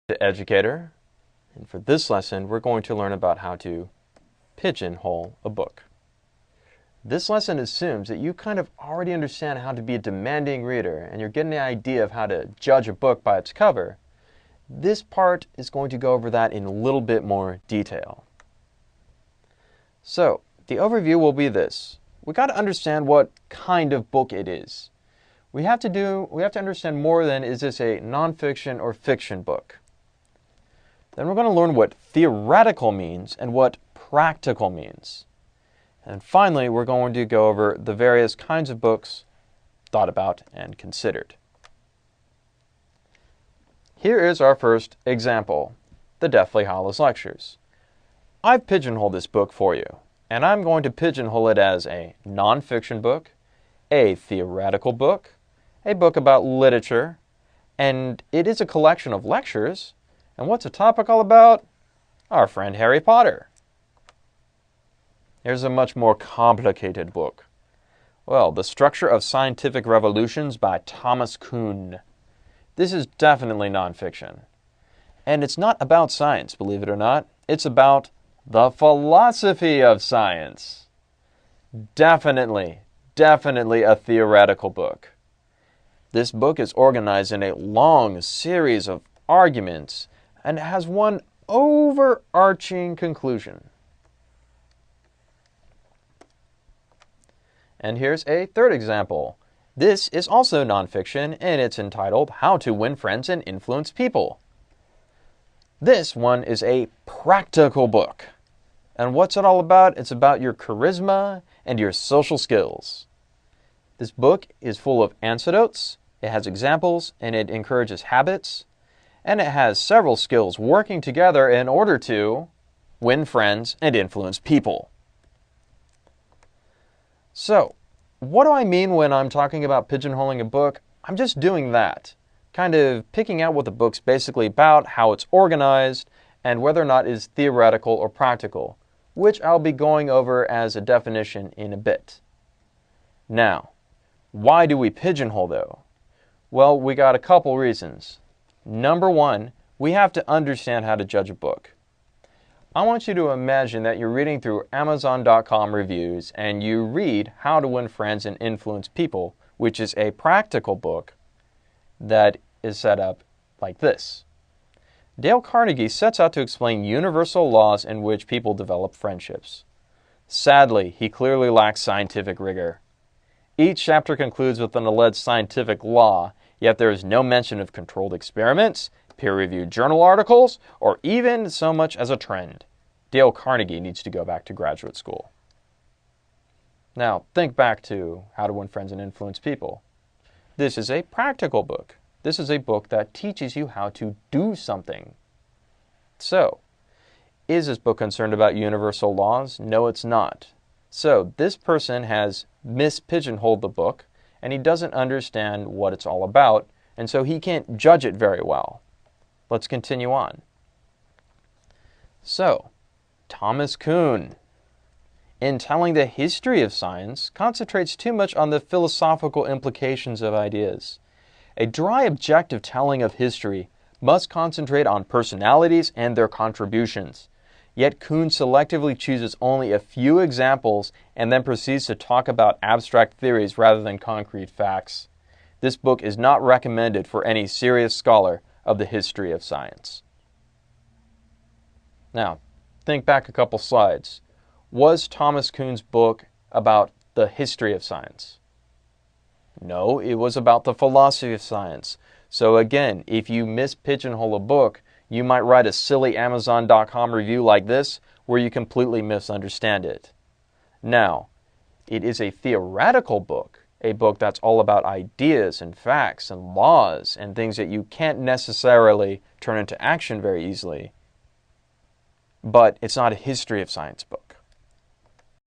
To Educator, and for this lesson we're going to learn about how to pigeonhole a book. This lesson assumes that you kind of already understand how to be a demanding reader and you're getting an idea of how to judge a book by its cover. This part is going to go over that in a little bit more detail. So, the overview will be this. We got to understand what kind of book it is. We have to understand more than is this a nonfiction or fiction book. Then we're going to learn what theoretical means and what practical means. And finally, we're going to go over the various kinds of books thought about and considered. Here is our first example, the Deathly Hallows Lectures. I've pigeonholed this book for you, and I'm going to pigeonhole it as a nonfiction book, a theoretical book, a book about literature, and it is a collection of lectures. And what's the topic all about? Our friend Harry Potter. Here's a much more complicated book. Well, The Structure of Scientific Revolutions by Thomas Kuhn. This is definitely nonfiction. And it's not about science, believe it or not. It's about the philosophy of science. Definitely a theoretical book. This book is organized in a long series of arguments and it has one overarching conclusion. And here's a third example. This is also nonfiction and it's entitled How to Win Friends and Influence People. This one is a practical book. And what's it all about? It's about your charisma and your social skills. This book is full of anecdotes, it has examples, and it encourages habits. And it has several skills working together in order to win friends and influence people. So, what do I mean when I'm talking about pigeonholing a book? I'm just doing that. Kind of picking out what the book's basically about, how it's organized, and whether or not it's theoretical or practical, which I'll be going over as a definition in a bit. Now, why do we pigeonhole though? Well, we got a couple reasons. Number one, we have to understand how to judge a book. I want you to imagine that you're reading through Amazon.com reviews and you read How to Win Friends and Influence People, which is a practical book that is set up like this. Dale Carnegie sets out to explain universal laws in which people develop friendships. Sadly, he clearly lacks scientific rigor. Each chapter concludes with an alleged scientific law, yet there is no mention of controlled experiments, peer-reviewed journal articles, or even so much as a trend. Dale Carnegie needs to go back to graduate school. Now, think back to How to Win Friends and Influence People. This is a practical book. This is a book that teaches you how to do something. So, is this book concerned about universal laws? No, it's not. So, this person has mispigeonholed the book, and he doesn't understand what it's all about, and so he can't judge it very well. Let's continue on. So, Thomas Kuhn, in telling the history of science, concentrates too much on the philosophical implications of ideas. A dry, objective telling of history must concentrate on personalities and their contributions. Yet Kuhn selectively chooses only a few examples and then proceeds to talk about abstract theories rather than concrete facts. This book is not recommended for any serious scholar of the history of science. Now, think back a couple slides. Was Thomas Kuhn's book about the history of science? No, it was about the philosophy of science. So again, if you mispigeonhole a book, you might write a silly Amazon.com review like this where you completely misunderstand it. Now, it is a theoretical book, a book that's all about ideas and facts and laws and things that you can't necessarily turn into action very easily. But it's not a history of science book.